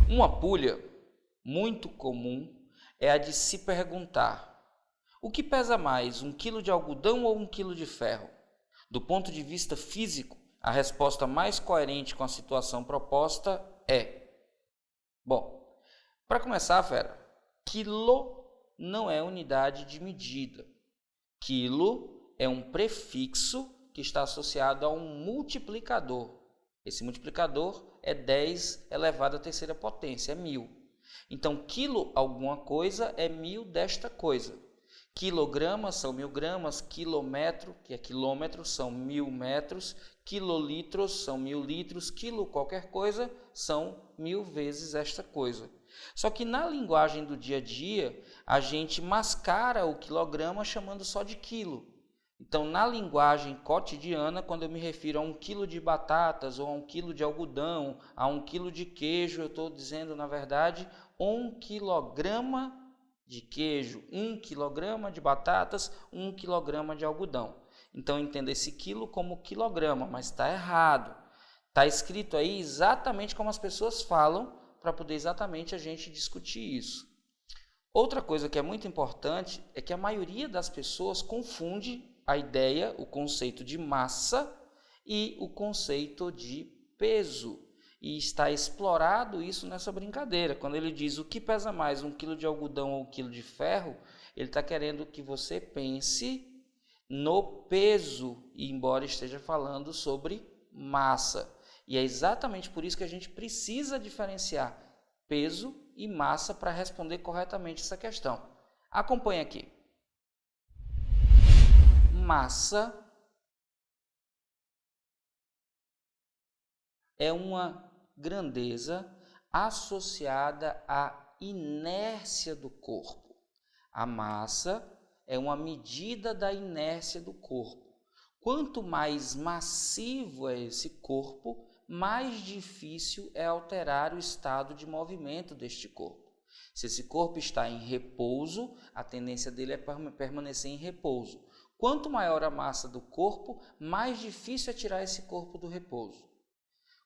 Uma pulha muito comum é a de se perguntar: o que pesa mais, 1 quilo de algodão ou 1 quilo de ferro? Do ponto de vista físico, a resposta mais coerente com a situação proposta é: bom, para começar, fera, quilo não é unidade de medida. Quilo é um prefixo que está associado a um multiplicador. Esse multiplicador é 10 elevado à terceira potência, é 1000. Então, quilo alguma coisa é 1000 desta coisa. Quilogramas são 1000 gramas, quilômetro, que é quilômetro, são 1000 metros, quilolitros são 1000 litros, quilo qualquer coisa são 1000 vezes esta coisa. Só que na linguagem do dia a dia, a gente mascara o quilograma chamando só de quilo. Então, na linguagem cotidiana, quando eu me refiro a 1 quilo de batatas, ou a 1 quilo de algodão, a 1 quilo de queijo, eu estou dizendo, na verdade, 1 quilograma de queijo, 1 quilograma de batatas, 1 quilograma de algodão. Então, entenda esse quilo como quilograma, mas está errado. Está escrito aí exatamente como as pessoas falam, para poder exatamente a gente discutir isso. Outra coisa que é muito importante é que a maioria das pessoas confunde a ideia, o conceito de massa e o conceito de peso. E está explorado isso nessa brincadeira. Quando ele diz o que pesa mais, 1 quilo de algodão ou 1 quilo de ferro, ele está querendo que você pense no peso, e embora esteja falando sobre massa. E é exatamente por isso que a gente precisa diferenciar peso e massa para responder corretamente essa questão. Acompanhe aqui. Massa é uma grandeza associada à inércia do corpo. A massa é uma medida da inércia do corpo. Quanto mais massivo é esse corpo, mais difícil é alterar o estado de movimento deste corpo. Se esse corpo está em repouso, a tendência dele é permanecer em repouso. Quanto maior a massa do corpo, mais difícil é tirar esse corpo do repouso.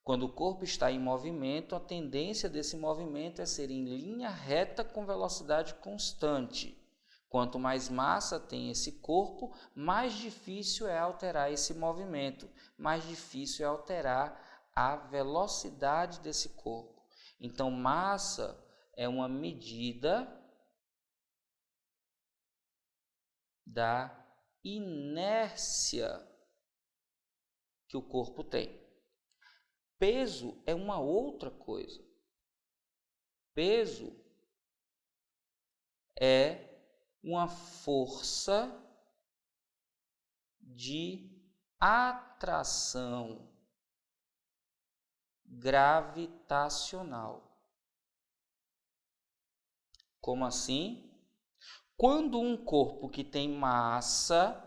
Quando o corpo está em movimento, a tendência desse movimento é ser em linha reta com velocidade constante. Quanto mais massa tem esse corpo, mais difícil é alterar esse movimento, mais difícil é alterar a velocidade desse corpo. Então, massa é uma medida da inércia que o corpo tem. Peso é uma outra coisa. Peso é uma força de atração gravitacional. Como assim? Quando um corpo que tem massa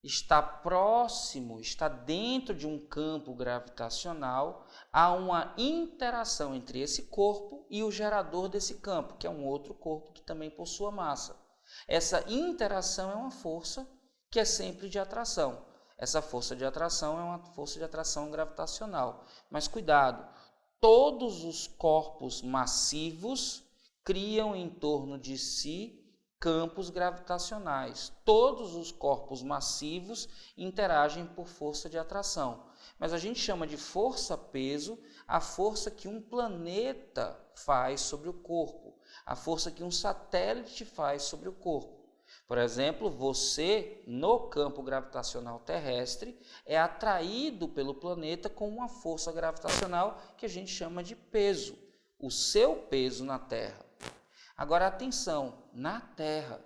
está próximo, está dentro de um campo gravitacional, há uma interação entre esse corpo e o gerador desse campo, que é um outro corpo que também possua massa. Essa interação é uma força que é sempre de atração. Essa força de atração é uma força de atração gravitacional. Mas cuidado, todos os corpos massivos criam em torno de si campos gravitacionais. Todos os corpos massivos interagem por força de atração. Mas a gente chama de força-peso a força que um planeta faz sobre o corpo, a força que um satélite faz sobre o corpo. Por exemplo, você, no campo gravitacional terrestre, é atraído pelo planeta com uma força gravitacional que a gente chama de peso, o seu peso na Terra. Agora, atenção, na Terra,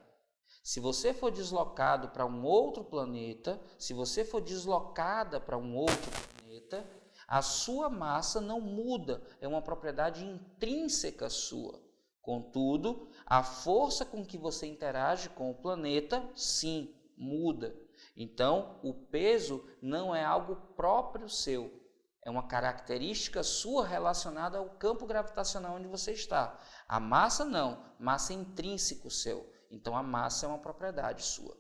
se você for deslocado para um outro planeta, se você for deslocada para um outro planeta, a sua massa não muda, é uma propriedade intrínseca sua. Contudo, a força com que você interage com o planeta, sim, muda. Então, o peso não é algo próprio seu, é uma característica sua relacionada ao campo gravitacional onde você está. A massa não, massa é intrínseco seu, então a massa é uma propriedade sua.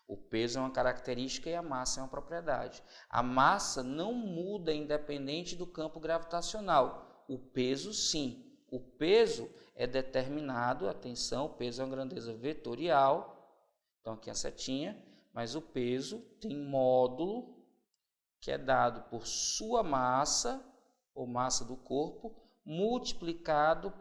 O peso é uma característica e a massa é uma propriedade. A massa não muda independente do campo gravitacional. O peso, sim. O peso é determinado, atenção, o peso é uma grandeza vetorial. Então, aqui a setinha, mas o peso tem módulo que é dado por sua massa, ou massa do corpo, multiplicado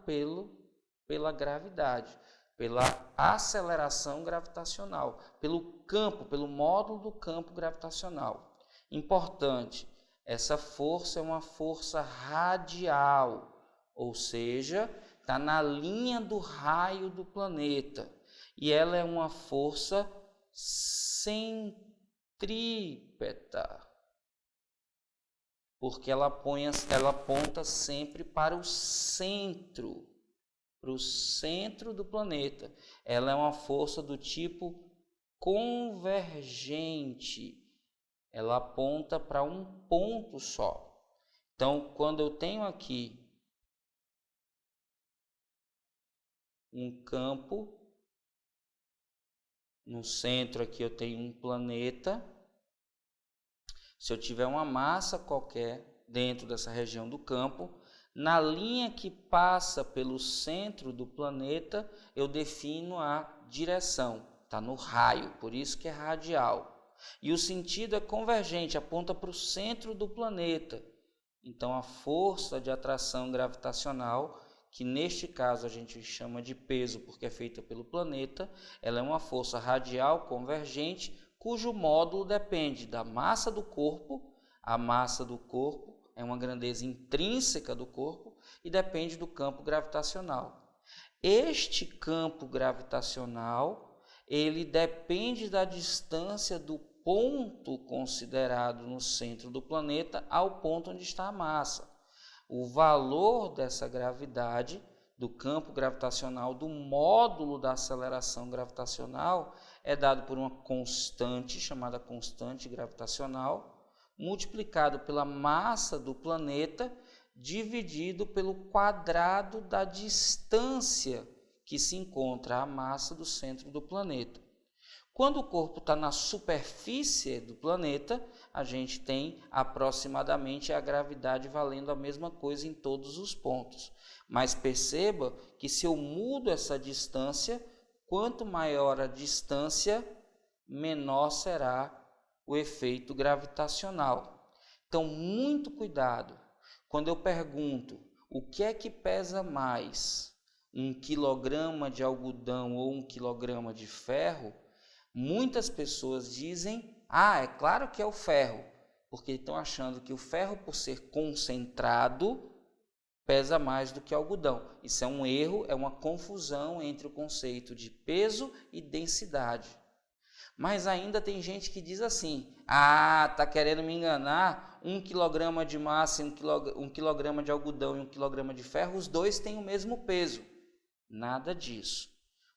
pela gravidade, pela aceleração gravitacional, pelo campo, pelo módulo do campo gravitacional. Importante, essa força é uma força radial, ou seja, está na linha do raio do planeta, e ela é uma força centrípeta, porque ela aponta sempre para o centro do planeta. Ela é uma força do tipo convergente, ela aponta para um ponto só. Então, quando eu tenho aqui um campo, no centro aqui eu tenho um planeta. Se eu tiver uma massa qualquer dentro dessa região do campo, na linha que passa pelo centro do planeta, eu defino a direção, está no raio, por isso que é radial. E o sentido é convergente, aponta para o centro do planeta. Então, a força de atração gravitacional, que neste caso a gente chama de peso porque é feita pelo planeta, ela é uma força radial convergente, cujo módulo depende da massa do corpo. A massa do corpo é uma grandeza intrínseca do corpo e depende do campo gravitacional. Este campo gravitacional, ele depende da distância do ponto considerado no centro do planeta ao ponto onde está a massa. O valor dessa gravidade, do campo gravitacional, do módulo da aceleração gravitacional, é dado por uma constante, chamada constante gravitacional, multiplicado pela massa do planeta, dividido pelo quadrado da distância que se encontra a massa do centro do planeta. Quando o corpo está na superfície do planeta, a gente tem aproximadamente a gravidade valendo a mesma coisa em todos os pontos. Mas perceba que se eu mudo essa distância, quanto maior a distância, menor será o efeito gravitacional. Então, muito cuidado. Quando eu pergunto o que é que pesa mais, 1 quilograma de algodão ou 1 quilograma de ferro, muitas pessoas dizem, é claro que é o ferro, porque estão achando que o ferro, por ser concentrado, pesa mais do que o algodão. Isso é um erro, é uma confusão entre o conceito de peso e densidade. Mas ainda tem gente que diz assim, está querendo me enganar, 1 quilograma de massa, 1 quilograma de algodão e 1 quilograma de ferro, os dois têm o mesmo peso. Nada disso.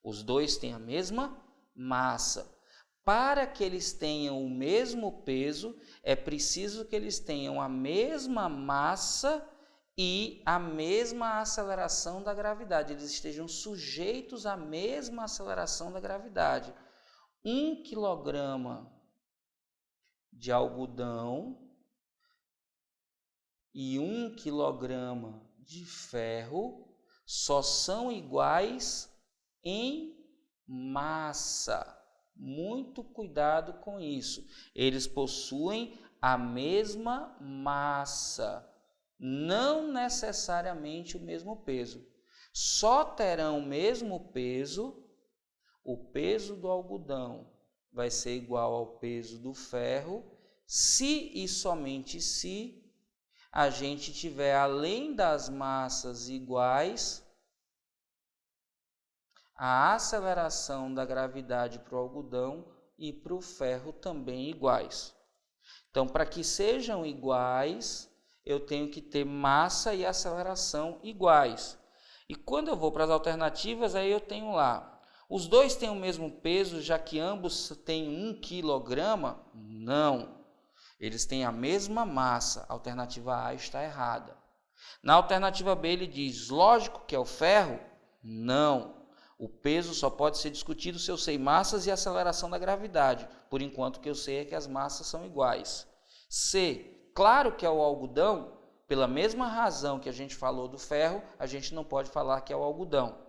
Os dois têm a mesma massa. Para que eles tenham o mesmo peso, é preciso que eles tenham a mesma massa e a mesma aceleração da gravidade. Eles estejam sujeitos à mesma aceleração da gravidade. 1 quilograma de algodão e 1 quilograma de ferro só são iguais em massa. Muito cuidado com isso. Eles possuem a mesma massa, não necessariamente o mesmo peso. Só terão o mesmo peso. O peso do algodão vai ser igual ao peso do ferro, se e somente se a gente tiver, além das massas iguais, a aceleração da gravidade para o algodão e para o ferro também iguais. Então, para que sejam iguais, eu tenho que ter massa e aceleração iguais. E quando eu vou para as alternativas, aí eu tenho lá, os dois têm o mesmo peso, já que ambos têm 1 quilograma? Não. Eles têm a mesma massa. A alternativa A está errada. Na alternativa B, ele diz, lógico que é o ferro? Não. O peso só pode ser discutido se eu sei massas e aceleração da gravidade. Por enquanto, o que eu sei é que as massas são iguais. C, claro que é o algodão? pela mesma razão que a gente falou do ferro, a gente não pode falar que é o algodão.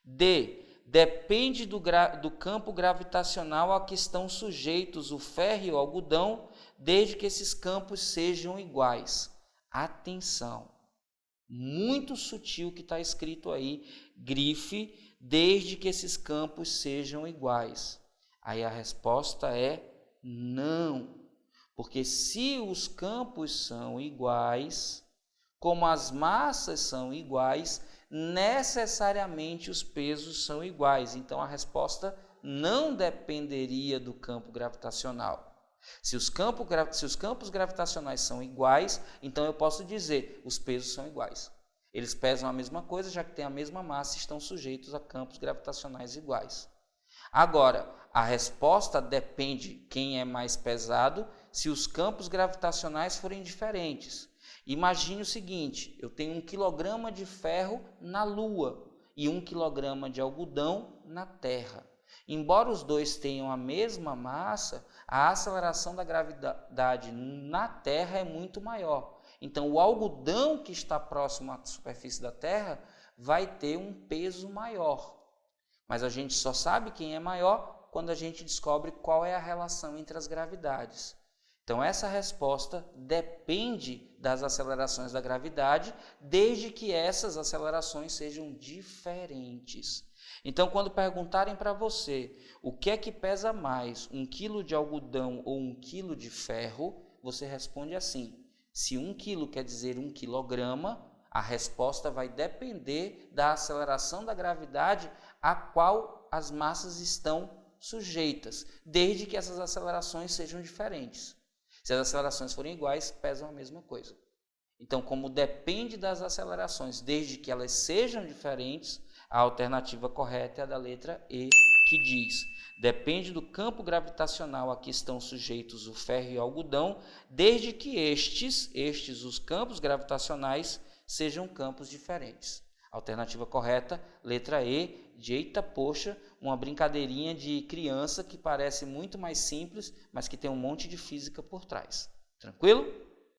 D. Depende do campo gravitacional a que estão sujeitos o ferro e o algodão, desde que esses campos sejam iguais. Atenção, muito sutil que está escrito aí, grife, desde que esses campos sejam iguais. Aí a resposta é não, porque se os campos são iguais, como as massas são iguais, necessariamente os pesos são iguais. Então a resposta não dependeria do campo gravitacional. Se os campos gravitacionais são iguais, então eu posso dizer os pesos são iguais. Eles pesam a mesma coisa, já que têm a mesma massa e estão sujeitos a campos gravitacionais iguais. Agora, a resposta depende quem é mais pesado se os campos gravitacionais forem diferentes. Imagine o seguinte, eu tenho 1 quilograma de ferro na Lua e 1 quilograma de algodão na Terra. Embora os dois tenham a mesma massa, a aceleração da gravidade na Terra é muito maior. Então, o algodão que está próximo à superfície da Terra vai ter um peso maior. Mas a gente só sabe quem é maior quando a gente descobre qual é a relação entre as gravidades. Então, essa resposta depende das acelerações da gravidade, desde que essas acelerações sejam diferentes. Então, quando perguntarem para você o que é que pesa mais, 1 quilo de algodão ou 1 quilo de ferro, você responde assim: se 1 quilo quer dizer 1 quilograma, a resposta vai depender da aceleração da gravidade a qual as massas estão sujeitas, desde que essas acelerações sejam diferentes. Se as acelerações forem iguais, pesam a mesma coisa. Então, como depende das acelerações, desde que elas sejam diferentes, a alternativa correta é a da letra E, que diz: depende do campo gravitacional a que estão sujeitos o ferro e o algodão, desde que os campos gravitacionais, sejam campos diferentes. Alternativa correta, letra E, de eita poxa, uma brincadeirinha de criança que parece muito mais simples, mas que tem um monte de física por trás. Tranquilo?